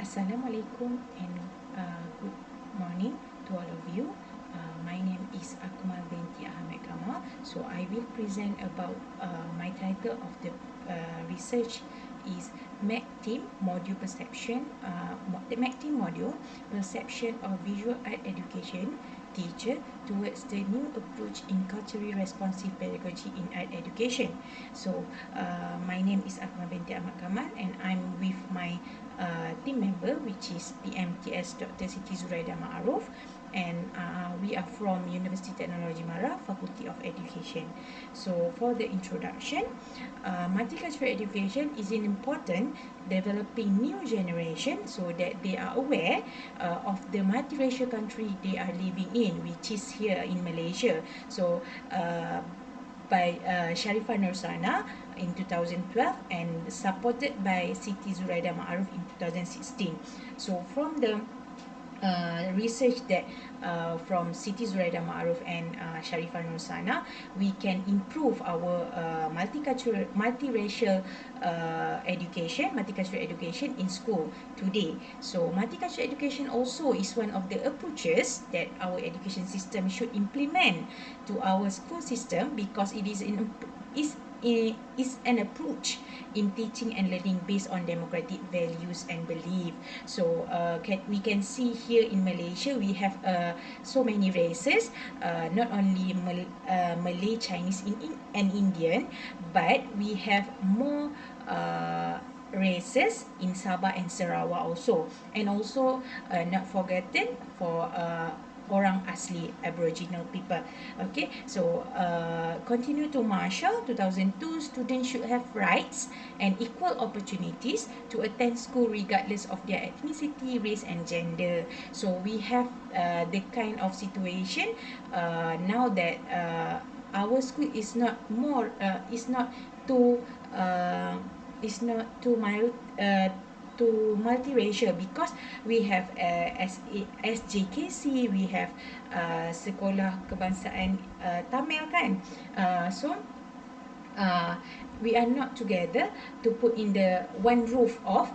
Assalamualaikum and good morning to all of you. My name is Akmal binti Ahmed Kamal. So I will present about my title of the research is McTIM module perception. The McTIM module perception of visual art education teacher towards the new approach in culturally responsive pedagogy in art education. So my name is Akmal binti Ahmed Kamal and I'm with my team member, which is PMTS Dr. Siti Zuraida Ma'aruf, and we are from Universiti Technology Mara, Faculty of Education. So for the introduction, multicultural education is an important developing new generation so that they are aware of the multiracial country they are living in, which is here in Malaysia. So by Sharifah Nursana in 2012 and supported by Siti Zuraida Ma'aruf in 2016. So from the research that from Siti Zuraida Ma'aruf and Sharifah Nursana, we can improve our multiracial multicultural education in school today. So multicultural education also is one of the approaches that our education system should implement to our school system, because it is an approach in teaching and learning based on democratic values and belief. So we can see here in Malaysia we have so many races, not only Malay, Chinese, and Indian, but we have more races in Sabah and Sarawak also, and also not forgotten for orang asli Aboriginal people. Okay, so continue to Marshall 2002, students should have rights and equal opportunities to attend school regardless of their ethnicity, race and gender. So we have the kind of situation now that our school is not too multiracial, because we have SJKC, we have Sekolah Kebangsaan Tamil kan. So we are not together to put in the one roof of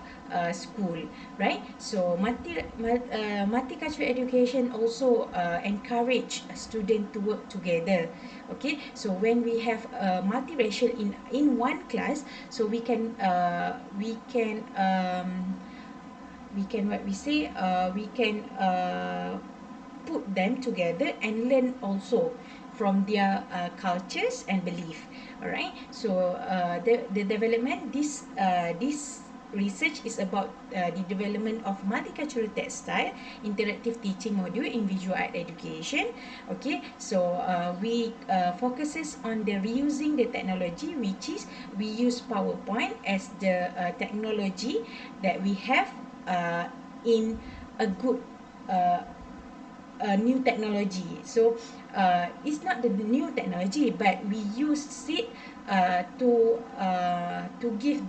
school, right? So multicultural education also encourage a student to work together. Okay, so when we have multiracial in one class, so we can put them together and learn also from their cultures and belief. All right, so the development, this research is about the development of multicultural textile interactive teaching module in visual art education. Okay, so we focuses on the reusing the technology, which is we use PowerPoint as the technology that we have in a good new technology. So it's not the new technology, but we use it to give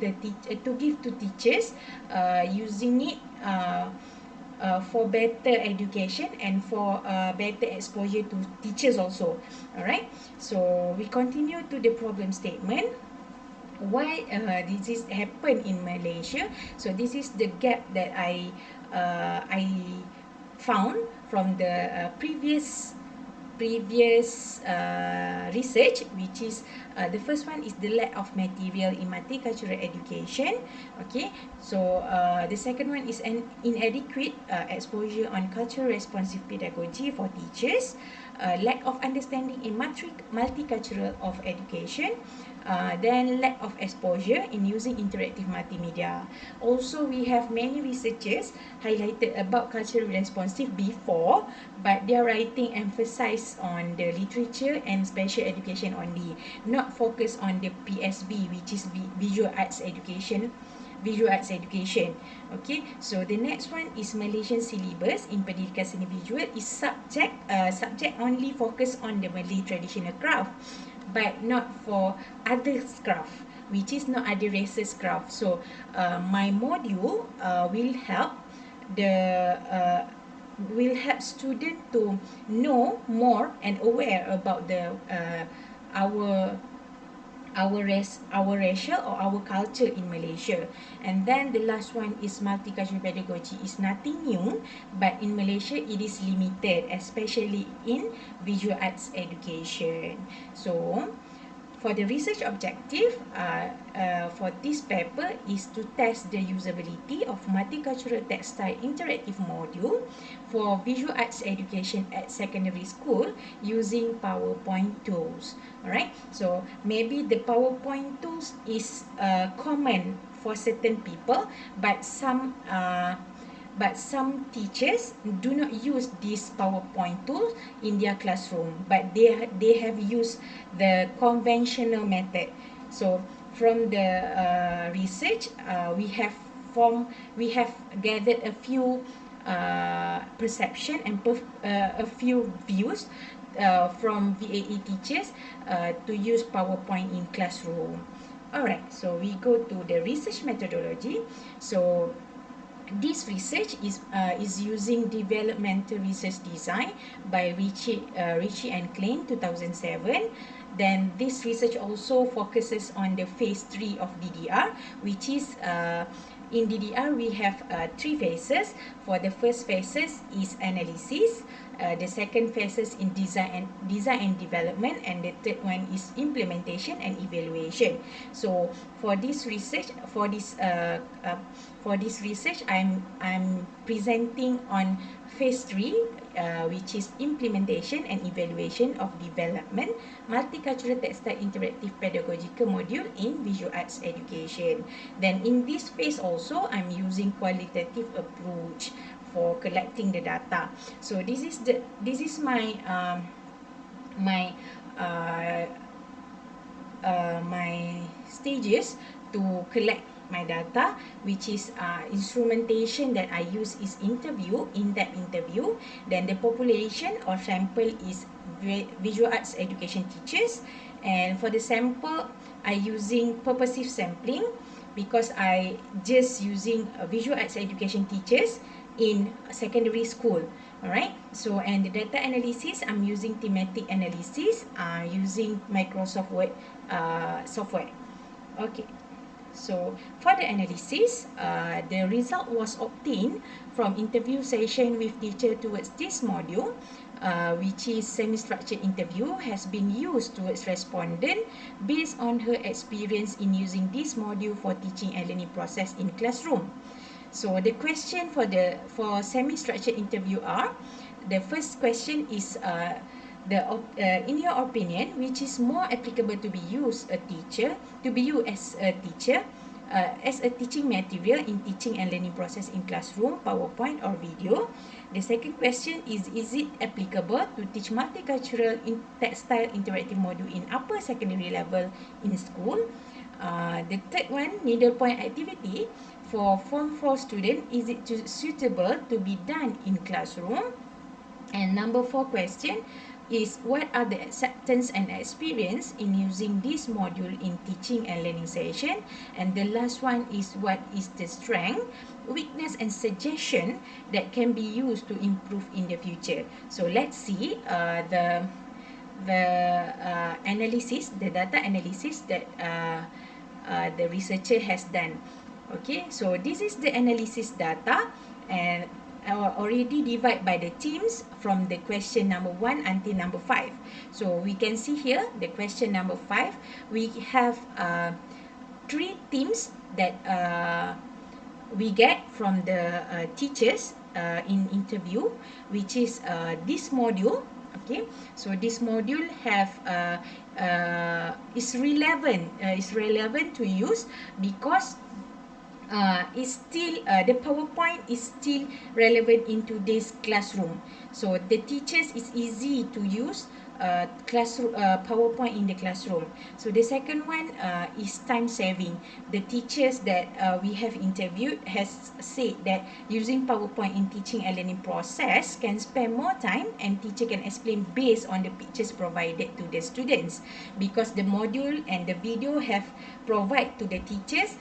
to teachers using it for better education and for better exposure to teachers also. All right, so we continue to the problem statement. Why this is happen in Malaysia? So this is the gap that I found from the previous research, which is the first one is the lack of material in multicultural education. Okay, so the second one is an inadequate exposure on cultural responsive pedagogy for teachers, lack of understanding in multicultural of education, then lack of exposure in using interactive multimedia. Also, we have many researchers highlighted about cultural responsive before, but their writing emphasized on the literature and special education only, not focus on the PSB, which is visual arts education. Okay, so the next one is Malaysian syllabus in Pendidikan Seni Visual is subject only focus on the Malay traditional craft, but not for other craft, which is not other races craft. So my module will help student to know more and aware about the our our racial or our culture in Malaysia. And then the last one is multicultural pedagogy. Is nothing new, but in Malaysia it is limited, especially in visual arts education. So for the research objective for this paper is to test the usability of multicultural textile interactive module for visual arts education at secondary school using PowerPoint tools. Alright, so maybe the PowerPoint tools is common for certain people, but some teachers do not use this PowerPoint tool in their classroom, but they have used the conventional method. So from the research, we have gathered a few perception and a few views from VAE teachers to use PowerPoint in classroom. Alright, so we go to the research methodology. So this research is using developmental research design by Ritchie and Klein 2007. Then this research also focuses on the phase 3 of DDR, which is in DDR we have 3 phases. For the first phases is analysis, the second phases in design and development, and the third one is implementation and evaluation. So for this research, I'm presenting on phase 3, which is implementation and evaluation of development multicultural textile interactive pedagogical module in visual arts education. Then in this phase also, I'm using qualitative approach for collecting the data. So this is my my stages to collect my data, which is instrumentation that I use is in-depth interview. Then the population or sample is visual arts education teachers, and for the sample I using purposive sampling because I just using visual arts education teachers in secondary school. Alright, so and the data analysis, I'm using thematic analysis using Microsoft Word software. Okay, so for the analysis, the result was obtained from interview session with teacher towards this module, which is semi-structured interview has been used towards respondent based on her experience in using this module for teaching and learning process in classroom. So the question for semi-structured interview are, the first question is in your opinion, which is more applicable to be used as a teacher as a teaching material in teaching and learning process in classroom, PowerPoint or video? The second question is it applicable to teach multicultural textile interactive module in upper secondary level in school? The third one, needlepoint activity for Form 4 student, is it suitable to be done in classroom? And number 4 question is, what are the acceptance and experience in using this module in teaching and learning session? And the last one is, what is the strength, weakness and suggestion that can be used to improve in the future? So let's see the analysis, the data analysis that the researcher has done. Okay, so this is the analysis data, and already divide by the teams from the question number 1 until number 5. So we can see here the question number 5, we have 3 teams that we get from the teachers in interview, which is this module. Okay, so this module have is relevant to use because is still the PowerPoint is still relevant in today's classroom. So the teachers is easy to use classroom PowerPoint in the classroom. So the second one is time saving. The teachers that we have interviewed has said that using PowerPoint in teaching and learning process can spend more time, and teacher can explain based on the pictures provided to the students, because the module and the video have provide to the teachers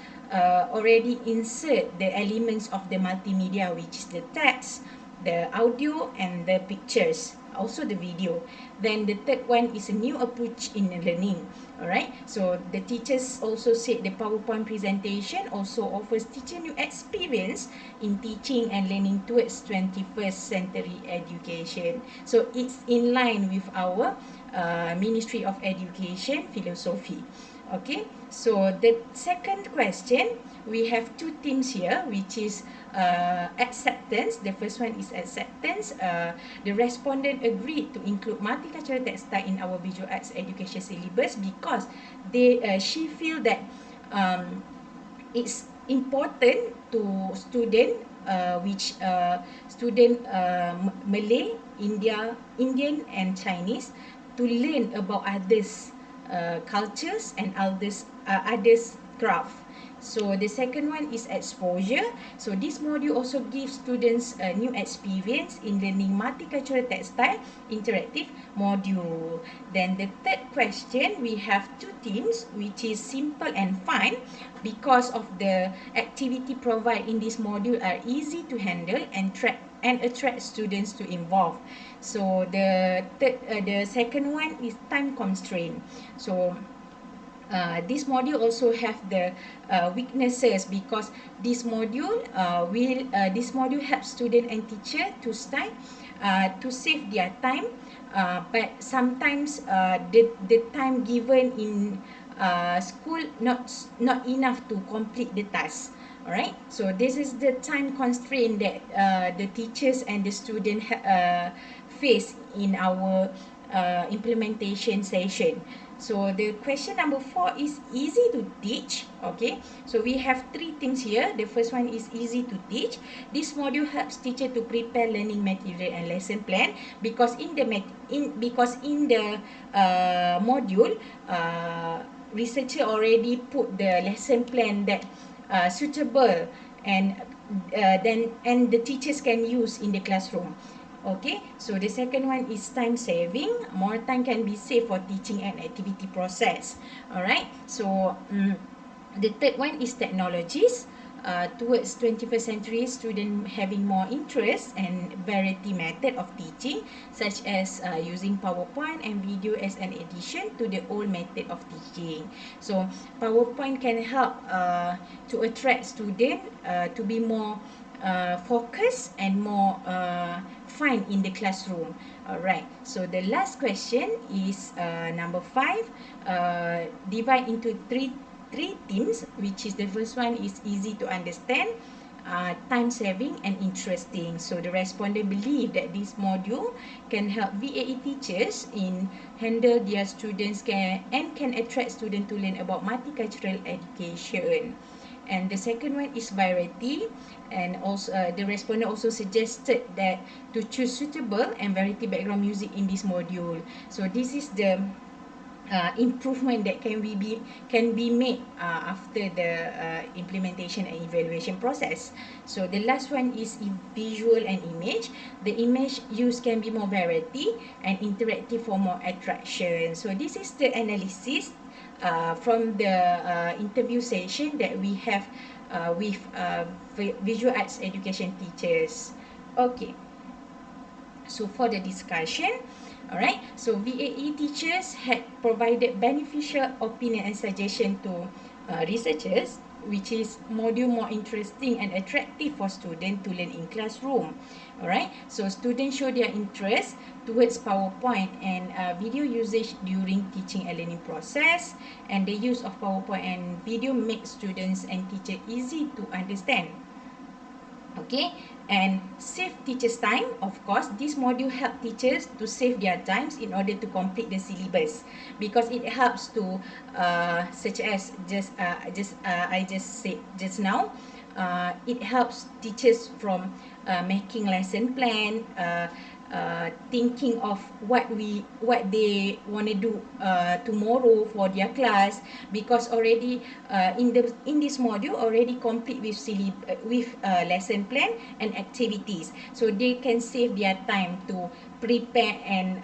already insert the elements of the multimedia, which is the text, the audio and the pictures. also the video. Then the third one is a new approach in learning. Alright, so the teachers also said the PowerPoint presentation also offers teacher new experience in teaching and learning towards 21st century education. So it's in line with our Ministry of Education philosophy. Okay, so the second question, we have two themes here, which is acceptance. The first one is acceptance. The respondent agreed to include multicultural textile in our visual arts education syllabus because she feel that it's important to student which student Malay, Indian and Chinese to learn about others cultures and others craft. So the second one is exposure. So this module also gives students a new experience in learning multicultural textile interactive module. Then the third question, we have two themes, which is simple and fun, because of the activity provided in this module are easy to handle and attract students to involve. So the second one is time constraint. So this module also have the weaknesses, because this module helps student and teacher to start to save their time, but sometimes the time given in school not enough to complete the task. Alright, so this is the time constraint that the teachers and the student face in our implementation session. So the question number 4 is easy to teach. Okay, so we have three things here. The first one is easy to teach. This module helps teacher to prepare learning material and lesson plan, because in the module, researcher already put the lesson plan that suitable and the teachers can use in the classroom. Okay, so the second one is time saving. More time can be saved for teaching and activity process. Alright, so the third one is technologies. Towards 21st century, students having more interest and variety method of teaching, such as using PowerPoint and video as an addition to the old method of teaching. So PowerPoint can help to attract students to be more focused and more fun in the classroom. Alright, so the last question is number 5. Divide into three themes, which is the first one is easy to understand, time saving and interesting. So the respondent believe that this module can help VAE teachers in handle their students and can attract students to learn about multicultural education. And the second one is variety, and also the respondent also suggested that to choose suitable and variety background music in this module. So this is the improvement that can be made after the implementation and evaluation process. So the last one is visual and image. The image used can be more variety and interactive for more attraction. So this is the analysis from the interview session that we have with visual arts education teachers. Okay, so for the discussion, alright, so VAE teachers had provided beneficial opinion and suggestion to researchers, which is module more interesting and attractive for students to learn in classroom. Alright, so students show their interest towards PowerPoint and video usage during teaching and learning process, and the use of PowerPoint and video makes students and teachers easy to understand. Okay, and save teachers' time. Of course, this module help teachers to save their times in order to complete the syllabus, because it helps to such as I just said just now, it helps teachers from making lesson plan, thinking of what they want to do tomorrow for their class, because already in this module already complete with lesson plan and activities, so they can save their time to prepare and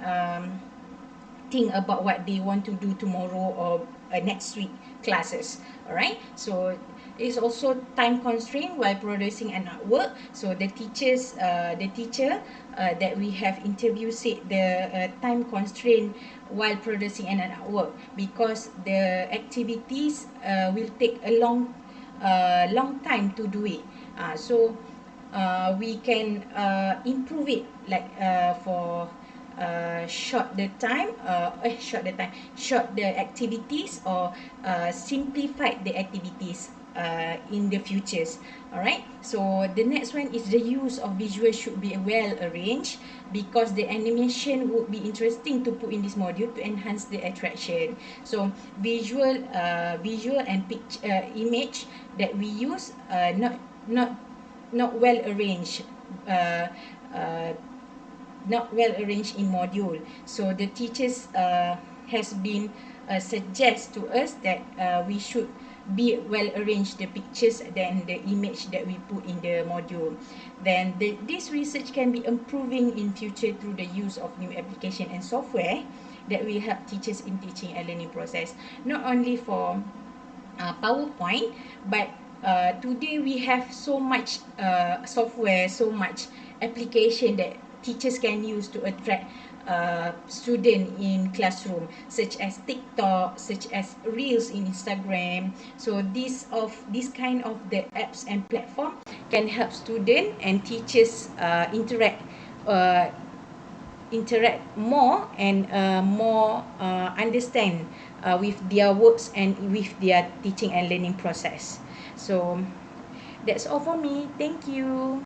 think about what they want to do tomorrow or next week classes. Alright, so is also time constraint while producing an artwork. So the teacher that we have interviewed said the time constraint while producing an artwork, because the activities will take a long time to do it. So we can improve it, like for short the activities, or simplify the activities in the futures. All right, so the next one is the use of visual should be well arranged, because the animation would be interesting to put in this module to enhance the attraction. So visual and image that we use, not well arranged, uh, uh, not well arranged in module. So the teachers has been suggest to us that we should be well arranged the pictures than the image that we put in the module. Then this research can be improving in future through the use of new application and software that will help teachers in teaching and learning process, not only for PowerPoint, but today we have so much software, so much application that teachers can use to attract student in classroom, such as TikTok, such as Reels in Instagram. So this kind of the apps and platform can help student and teachers uh, interact more and more understand with their works and with their teaching and learning process. So that's all for me. Thank you.